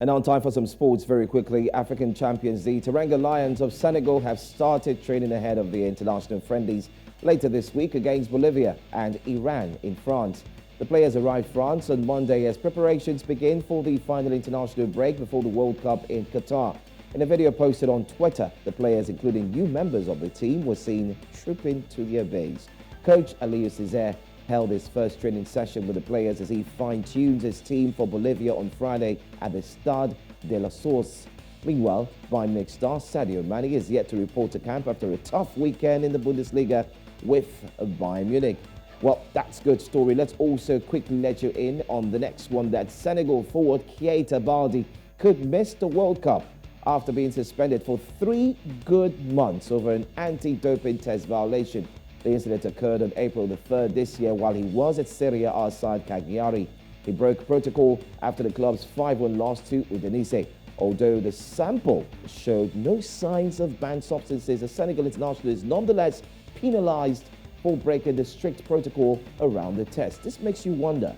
And on time for some sports very quickly. African champions, the Teranga Lions of Senegal have started training ahead of the international friendlies later this week against Bolivia and Iran in France. The players arrived France on Monday as preparations begin for the final international break before the World Cup in Qatar. In a video posted on Twitter, the players, including new members of the team, were seen trooping to their base. Coach Aliou Césaire held his first training session with the players as he fine-tunes his team for Bolivia on Friday at the Stade de la Source. Meanwhile, Bayern Munich star Sadio Mane is yet to report to camp after a tough weekend in the Bundesliga with Bayern Munich. Well, that's a good story. Let's also quickly let you in on the next one, that Senegal forward Keita Balde could miss the World Cup after being suspended for 3 good months over an anti-doping test violation. The incident occurred on April the 3rd this year while he was at Serie A side Cagliari. He broke protocol after the club's 5-1 loss to Udinese. Although the sample showed no signs of banned substances, the Senegal international is nonetheless penalised for breaking the strict protocol around the test. This makes you wonder,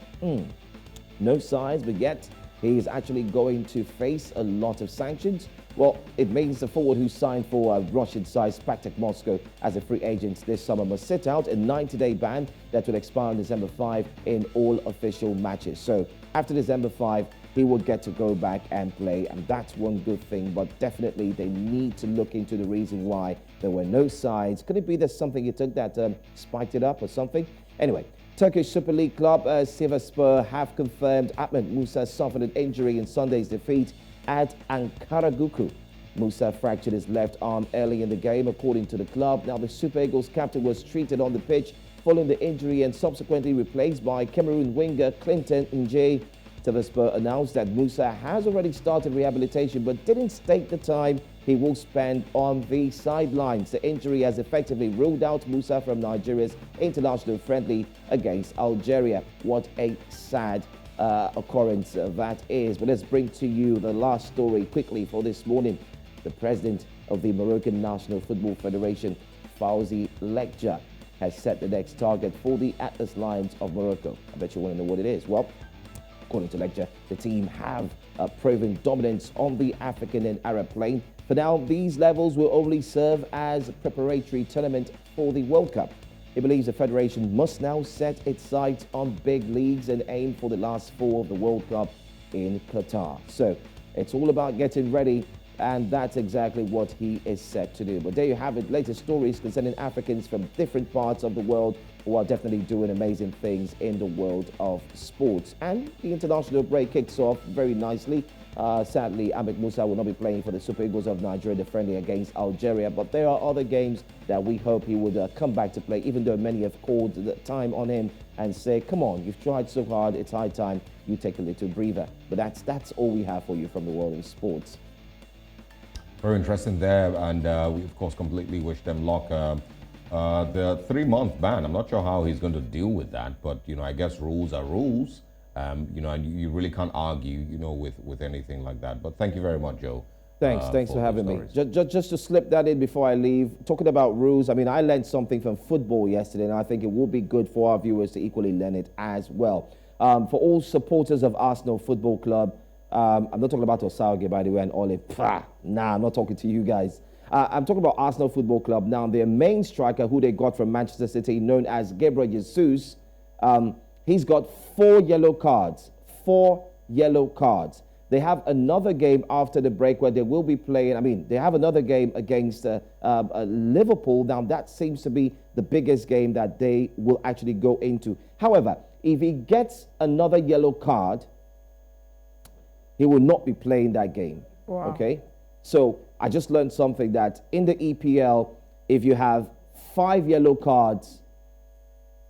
no signs, but yet he is actually going to face a lot of sanctions. Well, it means the forward who signed for Russian side Spartak Moscow as a free agent this summer must sit out a 90-day ban that will expire on December 5 in all official matches. So after December 5, he will get to go back and play, and that's one good thing, but definitely they need to look into the reason why there were no signs. Could it be there's something he took that spiked it up or something? Anyway, Turkish Super League club Sivasspor have confirmed Ahmed Musa suffered an injury in Sunday's defeat at Ankaragucu. Musa fractured his left arm early in the game, according to the club. Now, the Super Eagles captain was treated on the pitch following the injury and subsequently replaced by Cameroon winger Clinton Njay. Sivasspor announced that Musa has already started rehabilitation but didn't state the time he will spend on the sidelines. The injury has effectively ruled out Musa from Nigeria's international friendly against Algeria. What a sad occurrence that is. But let's bring to you the last story quickly for this morning. The president of the Moroccan National Football Federation, Fawzi Lekja, has set the next target for the Atlas Lions of Morocco. I bet you want to know what it is. Well, according to Lekja, the team have proven dominance on the African and Arab plane. For now, these levels will only serve as a preparatory tournament for the World Cup. He believes the federation must now set its sights on big leagues and aim for the last 4 of the World Cup in Qatar. So it's all about getting ready, and that's exactly what he is set to do. But there you have it, latest stories concerning Africans from different parts of the world who are definitely doing amazing things in the world of sports. And the international break kicks off very nicely. Sadly, Ahmed Musa will not be playing for the Super Eagles of Nigeria, the friendly against Algeria. But there are other games that we hope he would come back to play, even though many have called the time on him and say, come on, you've tried so hard, it's high time you take a little breather. But that's all we have for you from the world of sports. Very interesting there, and we, of course, completely wish them luck. The 3-month ban, I'm not sure how he's going to deal with that, but, I guess rules are rules. And you really can't argue, with anything like that. But thank you very much, Joe. Thanks for having me. Just to slip that in before I leave, talking about rules, I learned something from football yesterday, and I think it will be good for our viewers to equally learn it as well. For all supporters of Arsenal Football Club, I'm not talking about Osage, by the way, and Ole. Nah, I'm not talking to you guys. I'm talking about Arsenal Football Club. Now, their main striker, who they got from Manchester City, known as Gabriel Jesus, he's got 4 yellow cards. 4 yellow cards. They have another game after the break where they will be playing. They have another game against Liverpool. Now, that seems to be the biggest game that they will actually go into. However, if he gets another yellow card, he will not be playing that game. Wow. Okay? So I just learned something, that in the EPL, if you have 5 yellow cards,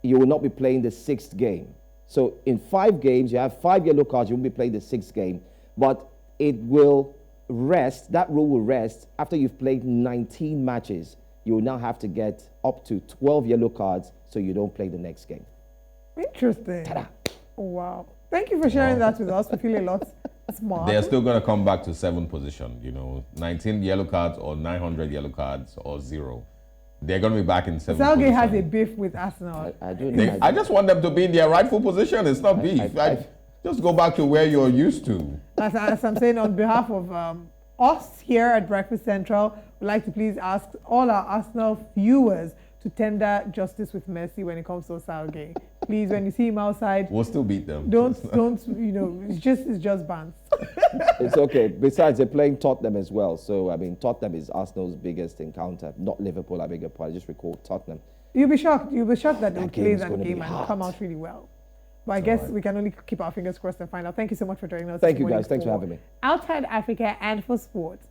you will not be playing the 6th game. So in 5 games, you have 5 yellow cards, you won't be playing the 6th game. But it will rest, that rule will rest after you've played 19 matches. You will now have to get up to 12 yellow cards so you don't play the next game. Interesting. Ta-da. Wow. Thank you for sharing that with us. We feel a lot smart. They're still going to come back to 7th position, 19 yellow cards or 900 yellow cards or 0. They're going to be back in 7th position. Southgate has a beef with Arsenal. I just want them to be in their rightful position. It's not beef. Just go back to where you're used to. as I'm saying, on behalf of us here at Breakfast Central, we'd like to please ask all our Arsenal viewers to tender justice with mercy when it comes to Salgay. Please, when you see him outside, we'll still beat them. Don't, it's just bans. It's okay. Besides, they're playing Tottenham as well. So, I mean, Tottenham is Arsenal's biggest encounter. Not Liverpool, I beg your pardon. I just recall Tottenham. You'll be shocked. You'll be shocked that they'll play that game and hard. come out really well. But I guess we can only keep our fingers crossed and find out. Thank you so much for joining us. Thank you, guys. Thanks for having me. Outside Africa and for sports.